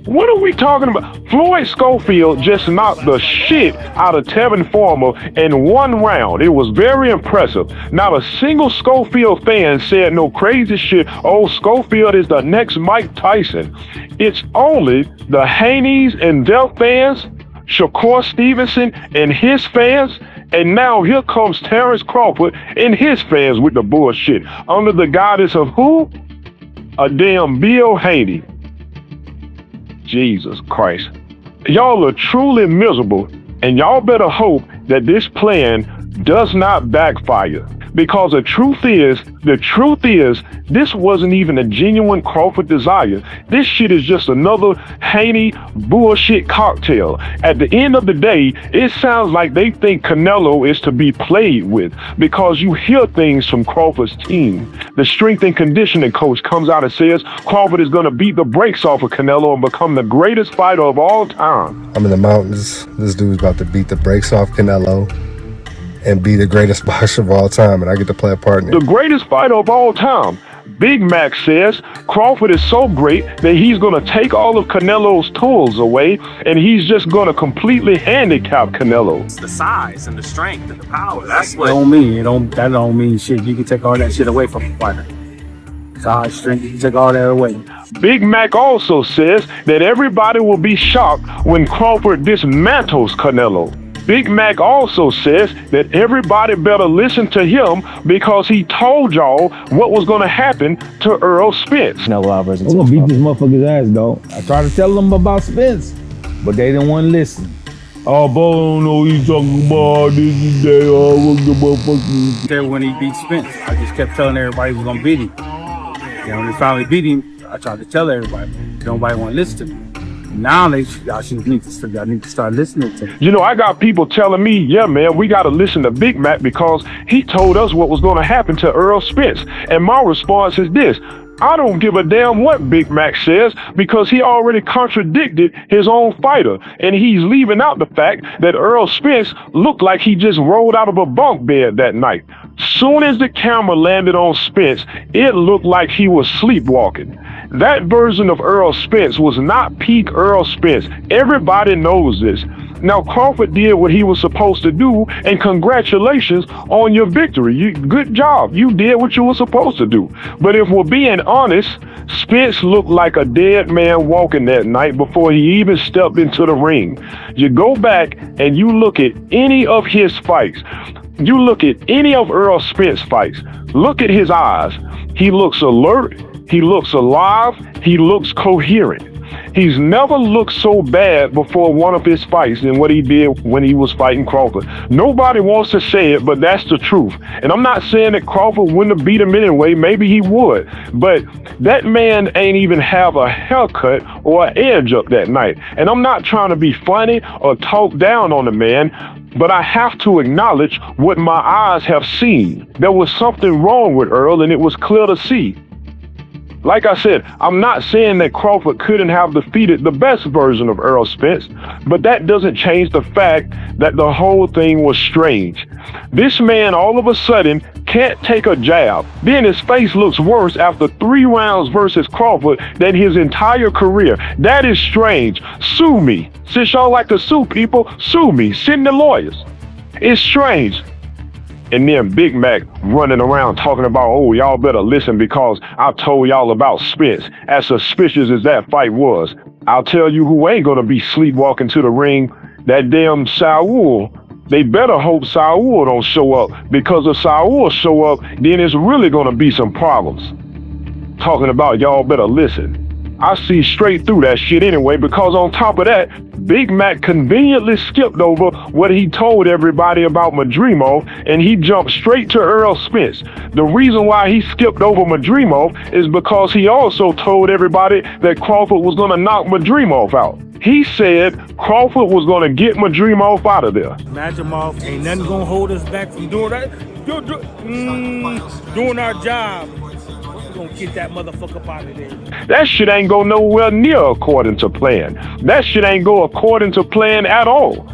What are we talking about? Floyd Schofield just knocked the shit out of Tevin Farmer in one round. It was very impressive. Not a single Schofield fan said no crazy shit. Oh, Schofield is the next Mike Tyson. It's only the Haneys and their fans, Shakur Stevenson and his fans, and now here comes TerenceCrawford and his fans with the bullshit. Under the guidance of who? A damn Bill Haney. Jesus Christ. Y'all are truly miserable, and y'all better hope that this plan does not backfire. Because the truth is, this wasn't even a genuine Crawford desire. This shit is just another Haney bullshit cocktail. At the end of the day, it sounds like they think Canelo is to be played with, because you hear things from Crawford's team. The strength and conditioning coach comes out and says Crawford is going to beat the brakes off of Canelo and become the greatest fighter of all time. I'm in the mountains. This dude's about to beat the brakes off Canelo and be the greatest boxer of all time, and I get to play a part in it. The greatest fighter of all time. Big Mac says Crawford is so great that he's going to take all of Canelo's tools away, and he's just going to completely handicap Canelo. It's the size and the strength and the power. That's what. That don't mean shit. You can take all that shit away from a fighter. Size, strength, you can take all that away. Big Mac also says that everybody will be shocked when Crawford dismantles Canelo. Big Mac also says that everybody better listen to him because he told y'all what was going to happen to Earl Spence. I'm gonna beat this motherfucker's ass, though. I tried to tell them about Spence, but they didn't want to listen. Oh, boy, I don't know what he's talking about. This is that. Oh, what the motherfucker. There when he beat Spence, I just kept telling everybody he was gonna beat him. When he finally beat him, I tried to tell everybody. Nobody want to listen to me. Now y'all need to start listening to him. You know, I got people telling me, yeah, man, we got to listen to Big Mac because he told us what was going to happen to Errol Spence. And my response is this: I don't give a damn what Big Mac says because he already contradicted his own fighter. And he's leaving out the fact that Errol Spence looked like he just rolled out of a bunk bed that night. Soon as the camera landed on Spence, it looked like he was sleepwalking. That version of Errol Spence was not peak Errol Spence. Everybody knows this. Now, Crawford did what he was supposed to do, and congratulations on your victory. Good job. You did what you were supposed to do. But if we're being honest, Spence looked like a dead man walking that night before he even stepped into the ring. You go back and you look at any of his fights. You look at any of Errol Spence's fights. Look at his eyes. He looks alert. He looks alive. He looks coherent. He's never looked so bad before one of his fights than what he did when he was fighting Crawford. Nobody wants to say it, but that's the truth. And I'm not saying that Crawford wouldn't have beat him anyway. Maybe he would. But that man ain't even have a haircut or an edge up that night. And I'm not trying to be funny or talk down on the man, but I have to acknowledge what my eyes have seen. There was something wrong with Earl, and it was clear to see. Like I said, I'm not saying that Crawford couldn't have defeated the best version of Errol Spence, but that doesn't change the fact that the whole thing was strange. This man all of a sudden can't take a jab. Then his face looks worse after 3 rounds versus Crawford than his entire career. That is strange. Sue me. Since y'all like to sue people, sue me. Send the lawyers. It's strange. And then Big Mac running around talking about, oh, y'all better listen because I told y'all about Spence. As suspicious as that fight was, I'll tell you who ain't gonna be sleepwalking to the ring. That damn Saul. They better hope Saul don't show up, because if Saul show up, then it's really gonna be some problems. Talking about y'all better listen. I see straight through that shit anyway, because on top of that, Big Mac conveniently skipped over what he told everybody about Madrimov, and he jumped straight to Errol Spence. The reason why he skipped over Madrimov is because he also told everybody that Crawford was going to knock Madrimov out. He said Crawford was going to get Madrimov out of there. Madrimov ain't nothing going to hold us back from doing that. Doing our job. Gonna get that motherfucker up out of there. That shit ain't go nowhere near according to plan. That shit ain't go according to plan at all.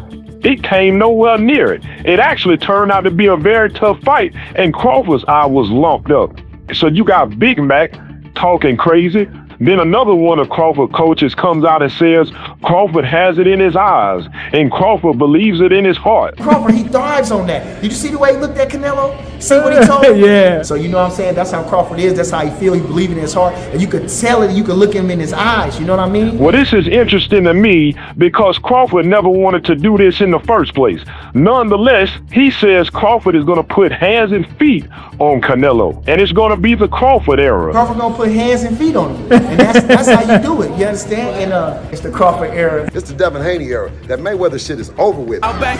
It came nowhere near it. It actually turned out to be a very tough fight, and Crawford's eye was lumped up. So you got Big Mac talking crazy. Then another one of Crawford coaches comes out and says Crawford has it in his eyes, and Crawford believes it in his heart. Crawford, he thrives on that. Did you see the way he looked at Canelo? See what he told him? Yeah. So you know what I'm saying? That's how Crawford is. That's how he feel. He believe in his heart. And you could tell it. You could look him in his eyes. You know what I mean? Well, this is interesting to me because Crawford never wanted to do this in the first place. Nonetheless, he says Crawford is going to put hands and feet on Canelo, and it's going to be the Crawford era. Crawford going to put hands and feet on him. And that's how you do it. You understand? And it's the Crawford era. It's the Devin Haney era. That Mayweather shit is over with. Out back.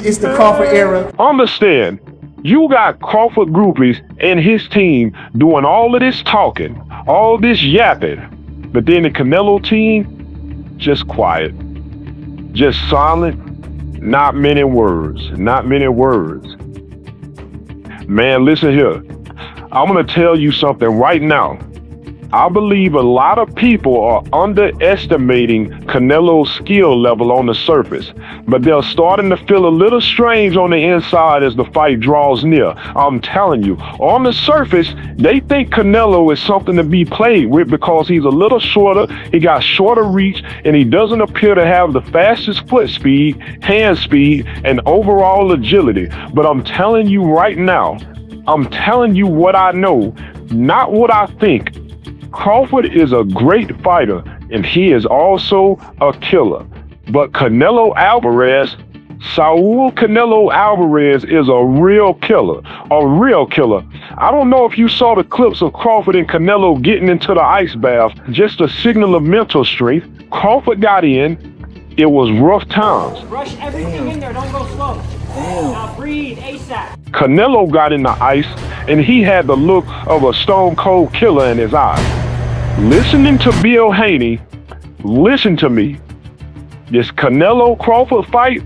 It's the Crawford era. Understand, you got Crawford groupies and his team doing all of this talking, all this yapping, but then the Canelo team, just quiet, just silent, not many words, not many words. Man, listen here. I'm gonna tell you something right now. I believe a lot of people are underestimating Canelo's skill level on the surface, but they're starting to feel a little strange on the inside as the fight draws near. I'm telling you, on the surface, they think Canelo is something to be played with because he's a little shorter, he got shorter reach, and he doesn't appear to have the fastest foot speed, hand speed, and overall agility. But I'm telling you right now, I'm telling you what I know, not what I think. Crawford is a great fighter, and he is also a killer. But Canelo Alvarez, Saul Canelo Alvarez is a real killer, a real killer. I don't know if you saw the clips of Crawford and Canelo getting into the ice bath, just a signal of mental strength. Crawford got in, it was rough times. Rush everything in there, don't go slow. Now breathe ASAP. Canelo got in the ice, and he had the look of a stone cold killer in his eyes. Listening to Bill Haney, listen to me. This Canelo-Crawford fight,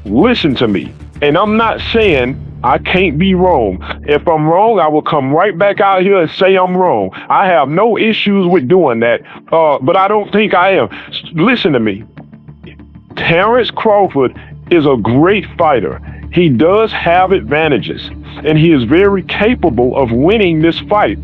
listen to me. And I'm not saying I can't be wrong. If I'm wrong, I will come right back out here and say I'm wrong. I have no issues with doing that, but I don't think I am. Listen to me. Terence Crawford is a great fighter. He does have advantages, and he is very capable of winning this fight.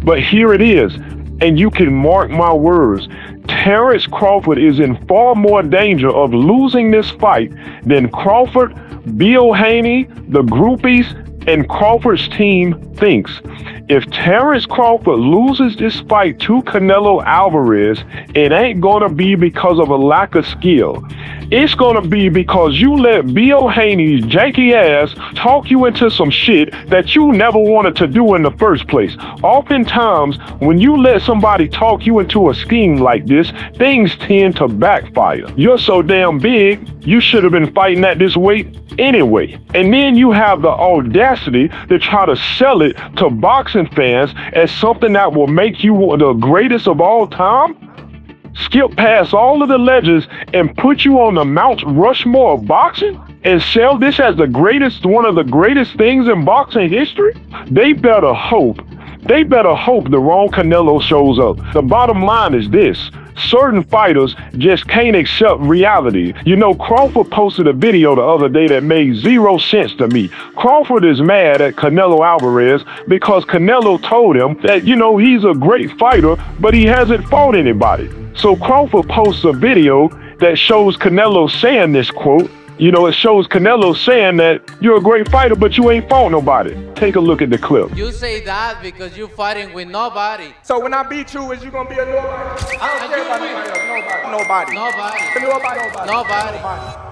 But here it is, and you can mark my words. Terence Crawford is in far more danger of losing this fight than Crawford, Bill Haney, the groupies, and Crawford's team thinks. If Terence Crawford loses this fight to Canelo Alvarez, it ain't gonna be because of a lack of skill. It's gonna be because you let Bill Haney's janky ass talk you into some shit that you never wanted to do in the first place. Oftentimes, when you let somebody talk you into a scheme like this, things tend to backfire. You're so damn big, you should have been fighting at this weight anyway. And then you have the audacity to try to sell it to boxing fans as something that will make you the greatest of all time? Skip past all of the legends and put you on the Mount Rushmore of boxing and sell this as the greatest, one of the greatest things in boxing history? They better hope the wrong Canelo shows up. The bottom line is this. Certain fighters just can't accept reality. You know, Crawford posted a video the other day that made zero sense to me. Crawford is mad at Canelo Alvarez because Canelo told him that, you know, he's a great fighter, but he hasn't fought anybody. So Crawford posts a video that shows Canelo saying this quote. You know, it shows Canelo saying that you're a great fighter, but you ain't fought nobody. Take a look at the clip. You say that because you're fighting with nobody. So when I beat you, is you gonna be a nobody? I don't care about anybody else. Nobody.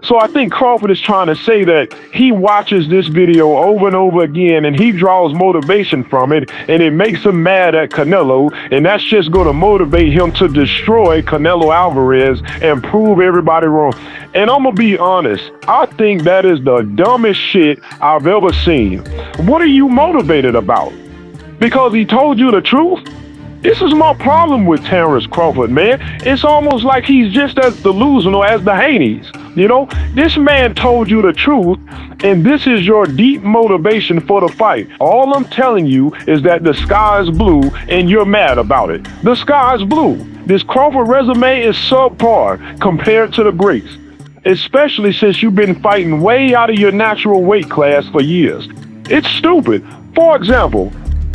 So I think Crawford is trying to say that he watches this video over and over again and he draws motivation from it, and it makes him mad at Canelo, and that's just going to motivate him to destroy Canelo Alvarez and prove everybody wrong. And I'm going to be honest, I think that is the dumbest shit I've ever seen. What are you motivated about? Because he told you the truth? This is my problem with Terence Crawford, man. It's almost like he's just as delusional as the Haneys. You know, this man told you the truth, and this is your deep motivation for the fight. All I'm telling you is that the sky is blue, and you're mad about it. The sky is blue. This Crawford resume is subpar compared to the greats, especially since you've been fighting way out of your natural weight class for years. It's stupid. For example,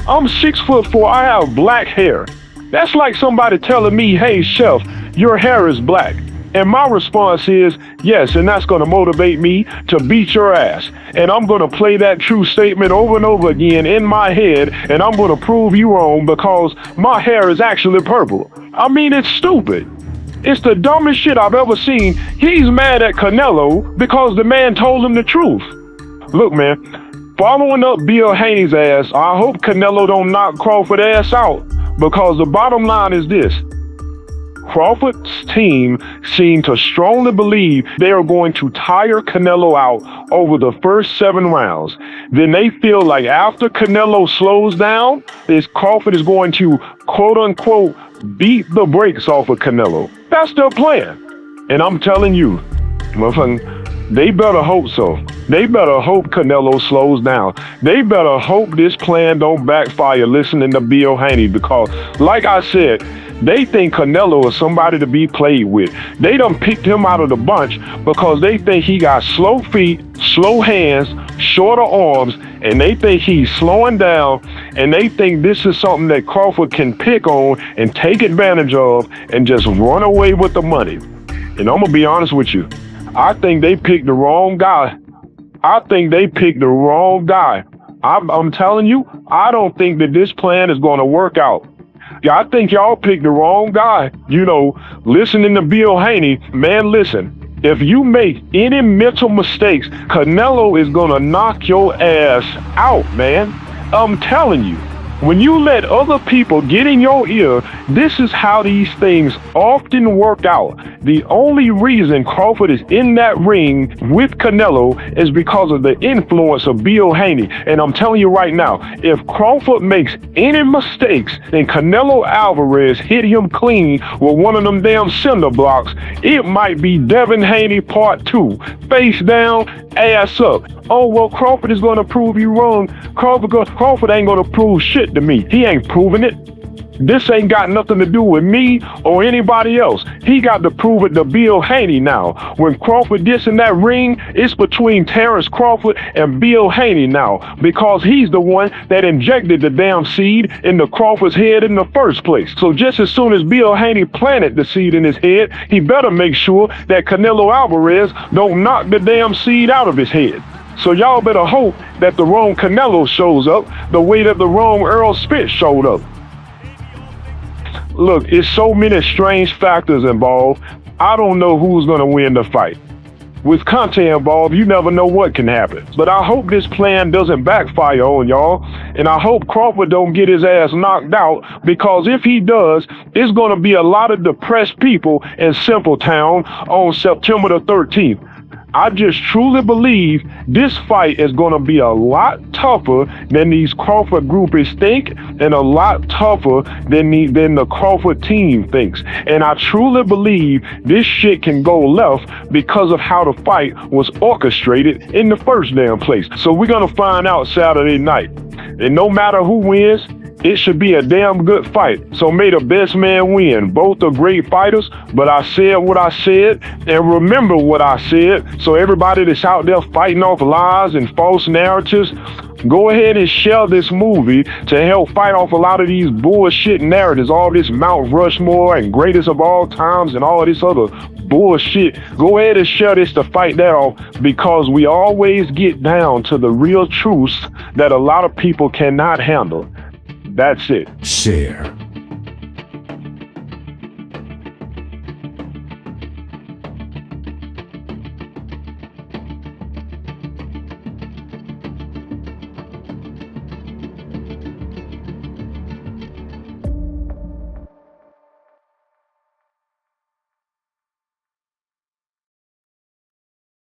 I'm 6'4", I have black hair. That's like somebody telling me, hey, chef, your hair is black. And my response is, yes, and that's going to motivate me to beat your ass. And I'm going to play that true statement over and over again in my head, and I'm going to prove you wrong because my hair is actually purple. I mean, it's stupid. It's the dumbest shit I've ever seen. He's mad at Canelo because the man told him the truth. Look, man, following up Bill Haney's ass, I hope Canelo don't knock Crawford ass out, because the bottom line is this. Crawford's team seem to strongly believe they are going to tire Canelo out over the first 7 rounds. Then they feel like after Canelo slows down, Crawford is going to, quote unquote, beat the brakes off of Canelo. That's their plan. And I'm telling you, they better hope so. They better hope Canelo slows down. They better hope this plan don't backfire listening to Bill Haney, because, like I said, they think Canelo is somebody to be played with. They done picked him out of the bunch because they think he got slow feet, slow hands, shorter arms, and they think he's slowing down, and they think this is something that Crawford can pick on and take advantage of and just run away with the money. And I'm gonna be honest with you. I think they picked the wrong guy. I'm telling you, I don't think that this plan is going to work out. Yeah, I think y'all picked the wrong guy. You know, listening to Bill Haney, man, listen, if you make any mental mistakes, Canelo is going to knock your ass out, man. I'm telling you. When you let other people get in your ear, this is how these things often work out. The only reason Crawford is in that ring with Canelo is because of the influence of Bill Haney. And I'm telling you right now, if Crawford makes any mistakes and Canelo Alvarez hit him clean with one of them damn cinder blocks, it might be Devin Haney Part 2. Face down, ass up. Oh, well, Crawford is going to prove you wrong. Crawford ain't going to prove shit to me. He ain't proving it. This ain't got nothing to do with me or anybody else. He got to prove it to Bill Haney now. When Crawford gets in that ring, it's between TerenceCrawford and Bill Haney now, because he's the one that injected the damn seed into Crawford's head in the first place. So just as soon as Bill Haney planted the seed in his head, he better make sure that Canelo Alvarez don't knock the damn seed out of his head. So y'all better hope that the wrong Canelo shows up the way that the wrong Earl Spitz showed up. Look, it's so many strange factors involved. I don't know who's going to win the fight. With content involved, you never know what can happen. But I hope this plan doesn't backfire on y'all. And I hope Crawford don't get his ass knocked out, because if he does, it's going to be a lot of depressed people in Simpletown on September the 13th. I just truly believe this fight is going to be a lot tougher than these Crawford groupies think, and a lot tougher than the Crawford team thinks. And I truly believe this shit can go left because of how the fight was orchestrated in the first damn place. So we're going to find out Saturday night. And no matter who wins, it should be a damn good fight. So may the best man win. Both are great fighters, but I said what I said, and remember what I said. So everybody that's out there fighting off lies and false narratives, go ahead and share this movie to help fight off a lot of these bullshit narratives, all this Mount Rushmore and greatest of all times and all this other bullshit. Go ahead and share this to fight that off, because we always get down to the real truths that a lot of people cannot handle. That's it. Share.